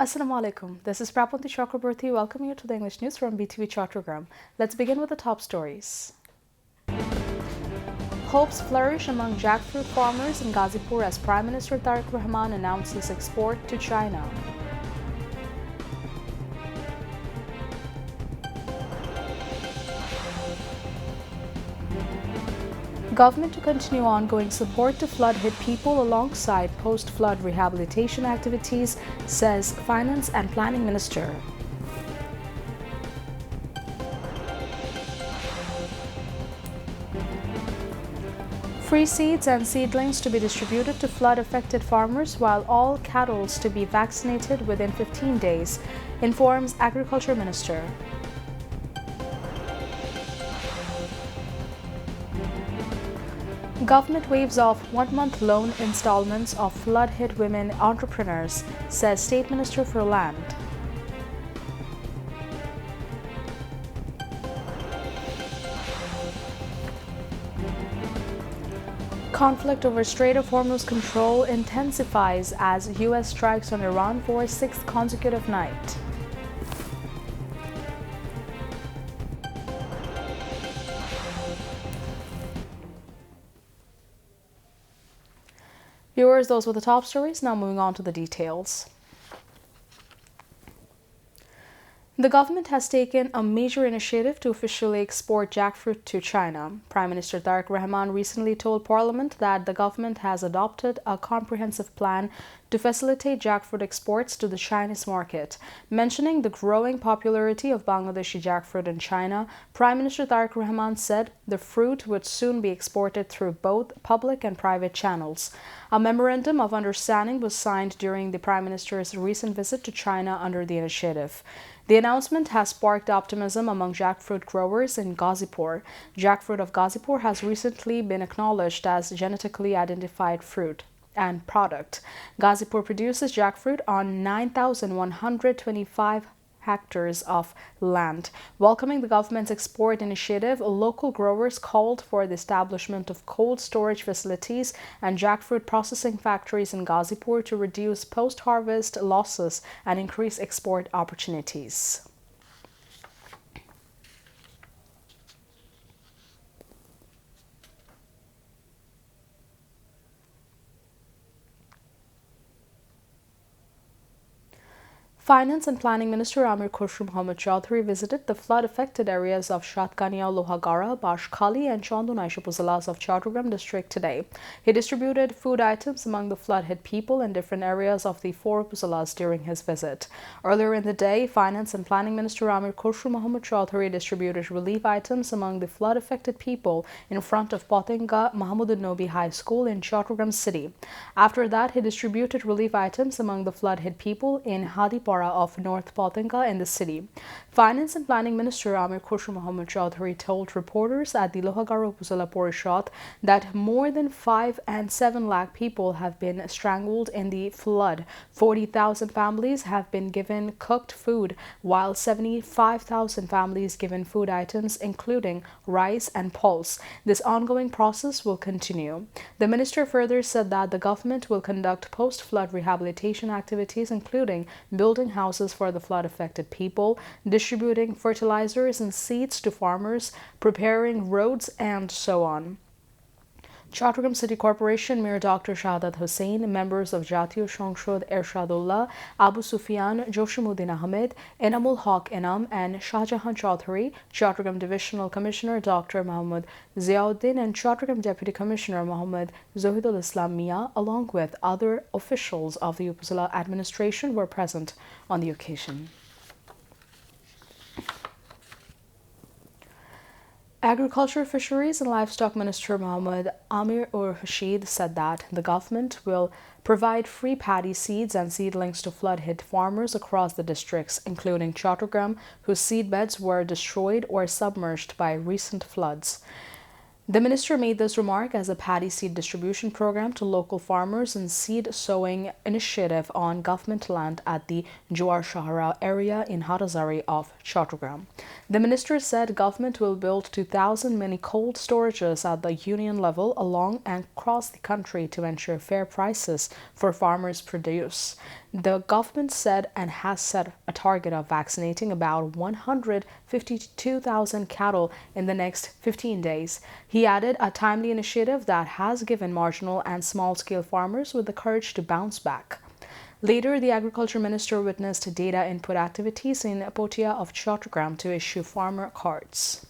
Assalamu alaikum. This is Btv Chattogram welcoming you to the English news from Btv Chattogram. Let's begin with the top stories. Hopes flourish among jackfruit farmers in Ghazipur as Prime Minister Tariq Rahman announces export to China. Government to continue ongoing support to flood-hit people alongside post-flood rehabilitation activities, says Finance and Planning Minister. Free seeds and seedlings to be distributed to flood-affected farmers while all cattle to be vaccinated within 15 days, informs Agriculture Minister. Government waives off one-month loan installments of flood-hit women entrepreneurs, says State Minister for Land. Conflict over Strait of Hormuz control intensifies as U.S. strikes on Iran for a sixth consecutive night. Viewers, those were the top stories. Now moving on to the details. The government has taken a major initiative to officially export jackfruit to China. Prime Minister Tariq Rahman recently told Parliament that the government has adopted a comprehensive plan to facilitate jackfruit exports to the Chinese market. Mentioning the growing popularity of Bangladeshi jackfruit in China, Prime Minister Tariq Rahman said the fruit would soon be exported through both public and private channels. A memorandum of understanding was signed during the Prime Minister's recent visit to China under the initiative. The announcement has sparked optimism among jackfruit growers in Ghazipur. Jackfruit of Ghazipur has recently been acknowledged as genetically identified fruit and product. Ghazipur produces jackfruit on 9,125 hectares of land. Welcoming the government's export initiative, local growers called for the establishment of cold storage facilities and jackfruit processing factories in Ghazipur to reduce post-harvest losses and increase export opportunities. Finance and Planning Minister Amir Khusru Mohammad Chaudhary visited the flood-affected areas of Shatgania, Lohagara, Bashkhali and Chandonai upazilas of Chattogram district today. He distributed food items among the flood-hit people in different areas of the four upazilas during his visit. Earlier in the day, Finance and Planning Minister Amir Khusru Mohammad Chaudhary distributed relief items among the flood-affected people in front of Potinga Mahmudud Nobi High School in Chattogram city. After that, he distributed relief items among the flood-hit people in Hadipara of North Potinga in the city. Finance and Planning Minister Amir Khusru Mohammad Chaudhary told reporters at the Lohagara Upazila Porishad that more than 5 and 7 lakh people have been strangled in the flood. 40,000 families have been given cooked food, while 75,000 families given food items including rice and pulse. This ongoing process will continue. The minister further said that the government will conduct post-flood rehabilitation activities including building houses for the flood-affected people, distributing fertilizers and seeds to farmers, preparing roads, and so on. Chattogram City Corporation Mayor Dr. Shahadat Hussain, members of Jatiyo Shongshod Ershadullah, Abu Sufyan, Joshimuddin Ahmed, Enamul Haq Enam, and Shahjahan Chaudhary, Chattogram Divisional Commissioner Dr. Muhammad Ziauddin, and Chattogram Deputy Commissioner Muhammad Zohidul Islam Mia, along with other officials of the Upazila administration, were present on the occasion. Agriculture, Fisheries and Livestock Minister Muhammad Amir-ur-Rashid said that the government will provide free paddy seeds and seedlings to flood-hit farmers across the districts, including Chattogram, whose seedbeds were destroyed or submerged by recent floods. The minister made this remark as a paddy seed distribution program to local farmers and seed sowing initiative on government land at the Jawar Shahara area in Hatazari of Chattogram. The minister said government will build 2,000 mini cold storages at the union level along and across the country to ensure fair prices for farmers' produce. The government said and has set a target of vaccinating about 152,000 cattle in the next 15 days. He added a timely initiative that has given marginal and small-scale farmers with the courage to bounce back. Later, the agriculture minister witnessed data input activities in Potia of Chattogram to issue farmer cards.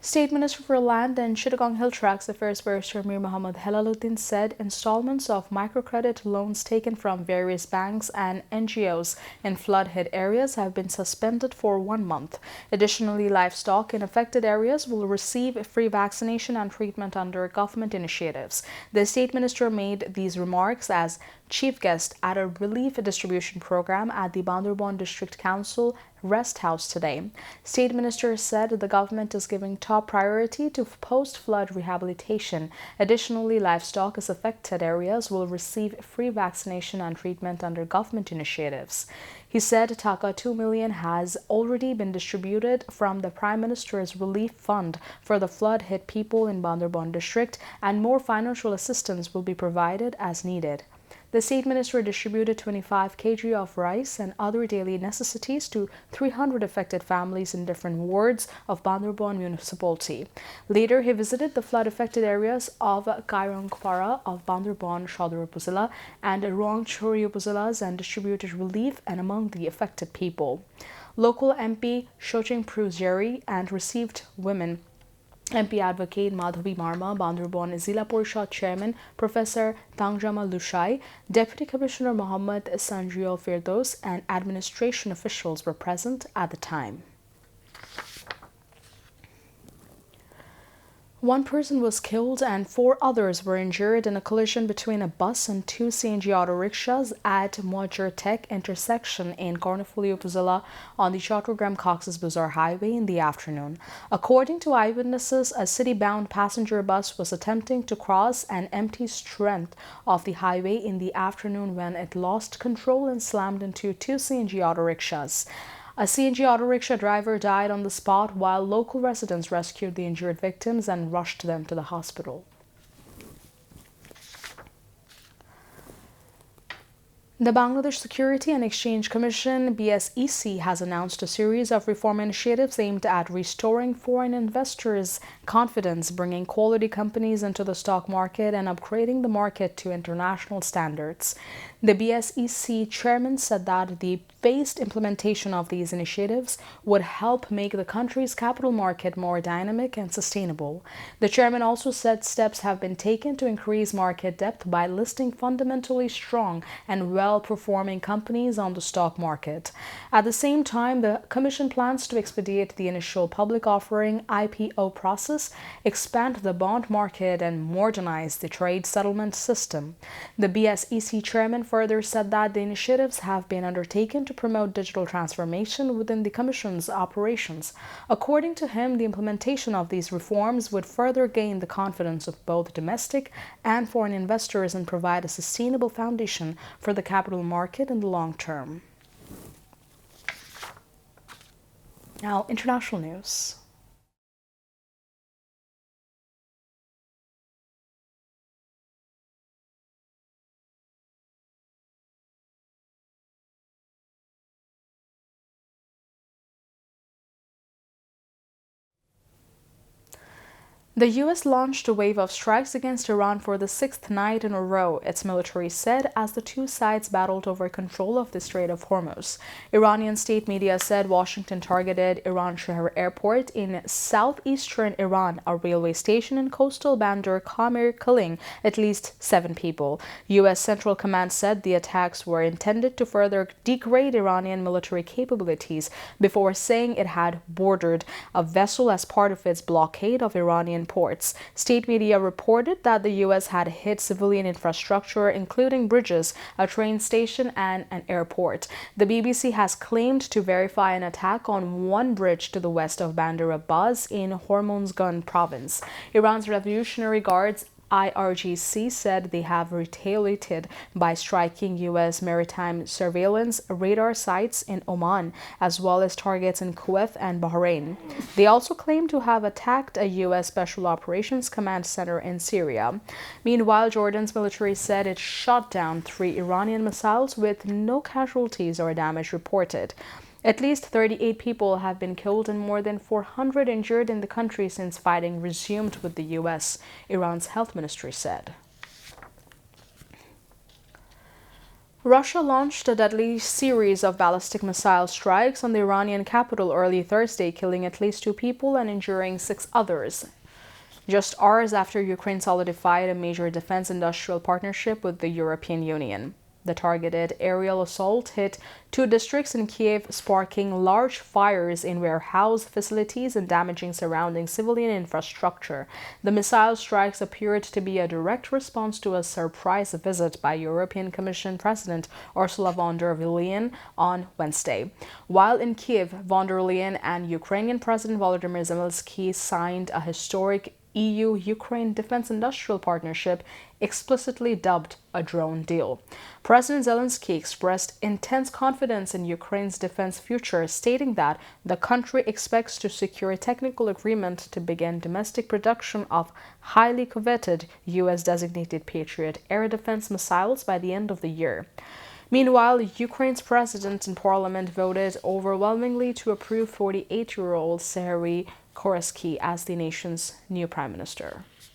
State Minister for Land and Chittagong Hill Tracts Affairs Barrister Mir Muhammad Helaluddin said installments of microcredit loans taken from various banks and NGOs in flood-hit areas have been suspended for 1 month. Additionally, livestock in affected areas will receive free vaccination and treatment under government initiatives. The State Minister made these remarks as chief guest at a relief distribution program at the Bandarban District Council Rest House today. State Minister said the government is giving top priority to post-flood rehabilitation. Additionally, livestock in affected areas will receive free vaccination and treatment under government initiatives. He said Taka 2 million has already been distributed from the Prime Minister's Relief Fund for the flood-hit people in Bandarban District, and more financial assistance will be provided as needed. The State Minister distributed 25 kg of rice and other daily necessities to 300 affected families in different wards of Bandarban municipality. Later, he visited the flood-affected areas of Kairongpara of Bandarban Shodor Upazila and Rongchori Upazilas and distributed relief and among the affected people. Local MP Shoching Pruzeri and received women MP Advocate Madhavi Marma, Bandarban Zila Porishad Chairman Professor Tangjama Lushai, Deputy Commissioner Mohammad Sanjio Firdos, and administration officials were present at the time. One person was killed and 4 others were injured in a collision between a bus and 2 CNG auto rickshaws at Mojer Tech intersection in Cornafuli Upazila on the Chattogram Cox's Bazar Highway in the afternoon. According to eyewitnesses, a city-bound passenger bus was attempting to cross an empty stretch of the highway in the afternoon when it lost control and slammed into 2 CNG auto rickshaws. A CNG auto rickshaw driver died on the spot while local residents rescued the injured victims and rushed them to the hospital. The Bangladesh Security and Exchange Commission (BSEC) has announced a series of reform initiatives aimed at restoring foreign investors' confidence, bringing quality companies into the stock market, and upgrading the market to international standards. The BSEC chairman said that the phased implementation of these initiatives would help make the country's capital market more dynamic and sustainable. The chairman also said steps have been taken to increase market depth by listing fundamentally strong and well-performing companies on the stock market. At the same time, the Commission plans to expedite the initial public offering (IPO) process, expand the bond market, and modernize the trade settlement system. The BSEC chairman further said that the initiatives have been undertaken to promote digital transformation within the Commission's operations. According to him, the implementation of these reforms would further gain the confidence of both domestic and foreign investors and provide a sustainable foundation for the capital market in the long term. Now, international news. The U.S. launched a wave of strikes against Iran for the 6th night in a row, its military said, as the two sides battled over control of the Strait of Hormuz. Iranian state media said Washington targeted Iran Sheher Airport in southeastern Iran, a railway station in coastal Bandar Khamir, killing at least 7 people. U.S. Central Command said the attacks were intended to further degrade Iranian military capabilities before saying it had boarded a vessel as part of its blockade of Iranian ports. State media reported that the U.S. had hit civilian infrastructure, including bridges, a train station, and an airport. The BBC has claimed to verify an attack on one bridge to the west of Bandar Abbas in Hormozgan province. Iran's Revolutionary Guards IRGC said they have retaliated by striking U.S. maritime surveillance radar sites in Oman, as well as targets in Kuwait and Bahrain. They also claim to have attacked a U.S. Special Operations Command Center in Syria. Meanwhile, Jordan's military said it shot down 3 Iranian missiles with no casualties or damage reported. At least 38 people have been killed and more than 400 injured in the country since fighting resumed with the U.S., Iran's health ministry said. Russia launched a deadly series of ballistic missile strikes on the Iranian capital early Thursday, killing at least 2 people and injuring 6 others, just hours after Ukraine solidified a major defense industrial partnership with the European Union. The targeted aerial assault hit 2 districts in Kiev, sparking large fires in warehouse facilities and damaging surrounding civilian infrastructure. The missile strikes appeared to be a direct response to a surprise visit by European Commission President Ursula von der Leyen on Wednesday. While in Kiev, von der Leyen and Ukrainian President Volodymyr Zelensky signed a historic EU-Ukraine Defense Industrial Partnership, explicitly dubbed a drone deal. President Zelensky expressed intense confidence in Ukraine's defense future, stating that the country expects to secure a technical agreement to begin domestic production of highly coveted U.S.-designated Patriot air defense missiles by the end of the year. Meanwhile, Ukraine's president and parliament voted overwhelmingly to approve 48-year-old Serhiy Koryski as the nation's new prime minister.